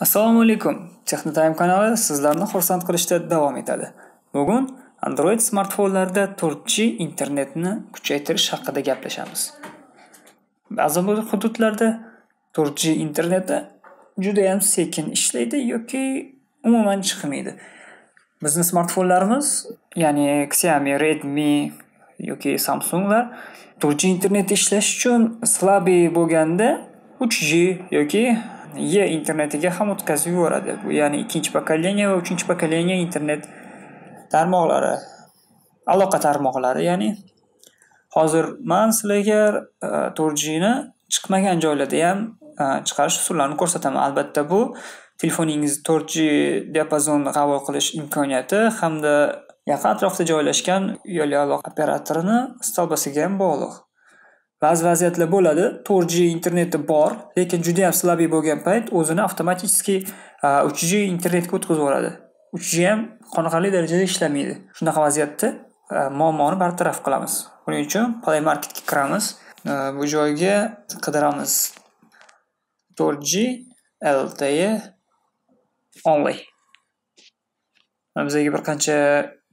Assalomu alaykum. Technotime kanali sizlarni xursand qilishda davom etadi. Bugun Android smartfonlarda 4G internetni kuchaytirish haqida gaplashamiz. Ba'zi hududlarda 4G interneti juda ham sekin ishlaydi yoki umuman chiqmaydi. Bizning smartfonlarimiz, ya'ni Xiaomi, Redmi yoki Samsunglar 4G internet ishlash uchun slabi bo'lganda 3G yoki Y internetiga ham o'tkazib yuboradi. Bu ya'ni ikkinchi pokoleniya va uchinchi pokoleniya internet tarmoqlari, aloqa tarmoqlari, ya'ni hozir men sizlarga 4G ni chiqmagan joylarda ham chiqarish usullarini ko'rsataman. Albatta bu telefoningiz 4G diapazonni qabul qilish imkoniyati hamda yaqin atrofda joylashgan yo'l aloqa operatorini stolbasiga ham bog'liq. Ba'zi vaziyatlar bo'ladi, 4G interneti bor, lekin juda ham slabi bo'lgan payt o'zini avtomatik 3G internetga o'tkazib yuboradi. 3G ham qoniqarli darajada ishlamaydi. Shunaqa vaziyatda muammoni bartaraf qilamiz. Buning uchun Play Marketga kiramiz. Bu joyga qidiramiz 4G LTE only. Bizga bir qancha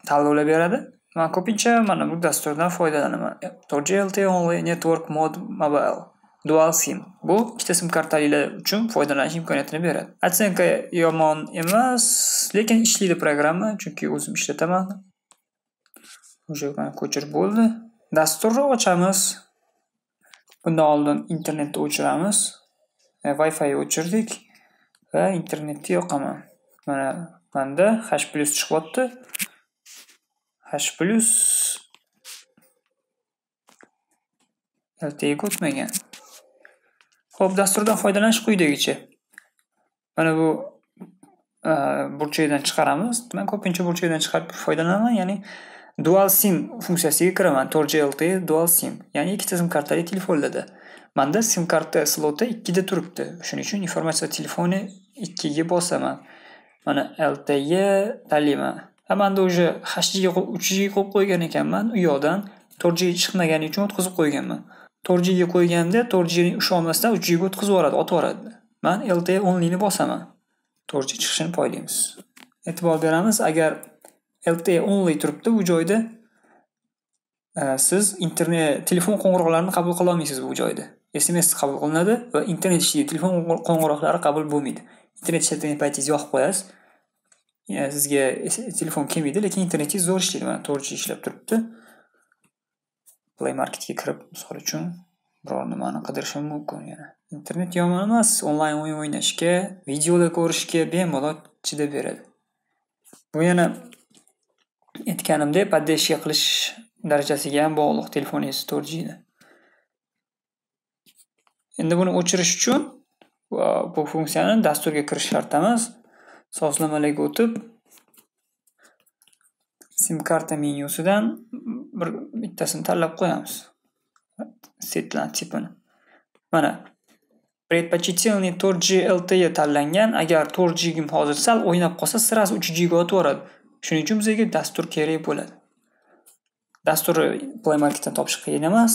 tanlovlar beradi. Men ko'pincha mana bu dasturdan foydalanaman. 4G LTE only network mode mobile dual sim. Bu ikkita sim kartalilar uchun foydalanish imkoniyatini beradi. Atsenka yomon emas, lekin ishlaydi programma, chunki o'zim ishlataman. O'sha ko'chirib bo'ldi. Dasturni ochamiz. Bundan oldin internetni o'chiramiz. Wi-Fi o'chirdik va internetni yoqaman. Mana menda H+ chiqyapti. H+ LTE ga o'tmagan. Xo'p, dasturdan foydalanish quyidagicha. Mana bu burchakdan chiqaramiz. Men ko'pincha burchakdan chiqarib foydalanaman, ya'ni dual sim funksiyasiga kiraman. 4G LTE dual sim, ya'ni ikkita sim kartali telefonlarda. Menda sim karta sloti 2 da turibdi. Shuning uchun informatsiya telefoni 2 ga bosaman. Mana LTE tanlayman. Menda o'sha HD ga 3G qo'yib qo'ygan ekanman. U yoqdan 4G chiqmagani uchun o'tkazib qo'yganman. 4G ga qo'yganda 4G ning usha olmasdan 3G ga o'tkazib yuboradi, otib yuboradi. Men LTE only ni bosaman. 4G chiqishini poylaymiz. E'tibor beramiz, agar LTE only turibdi bu joyda siz internet telefon qo'ng'iroqlarini qabul qila olmaysiz bu joyda. SMS qabul qilinadi va internet ishlaydi. Telefon qo'ng'iroqlari qabul bo'lmaydi. Internet ishlatgan paytingiz yoqib qo'yasiz. Sizga telefon kelmaydi, lekin internetingiz zo'r ishlaydi. Mana 4G ishlab turibdi. Play Marketga kirib, misol uchun biror nimani qidirishim mumkin yana. Internet yomon emas, onlayn o'yin o'ynashga, videolar ko'rishga bemalol chidab beradi. Bu yana aytganimdek, poddeshka qilish darajasiga ham bog'liq telefoningiz 4G ni. Endi buni o'chirish uchun bu funksiyani dasturga kirish shart emas. Sozlamalarga o'tib, sim karta menyusidan bittasini tanlab qo'yamiz. Setlan tipini. Mana предпочтительный 4G LTE tanlangan. Agar 4G gim hozir sal o'ynab qolsa, sirasi 3G ga o'tib yuboradi. Shuning uchun bizga dastur kerak bo'ladi. Dasturni Play Marketdan topish qiyin emas.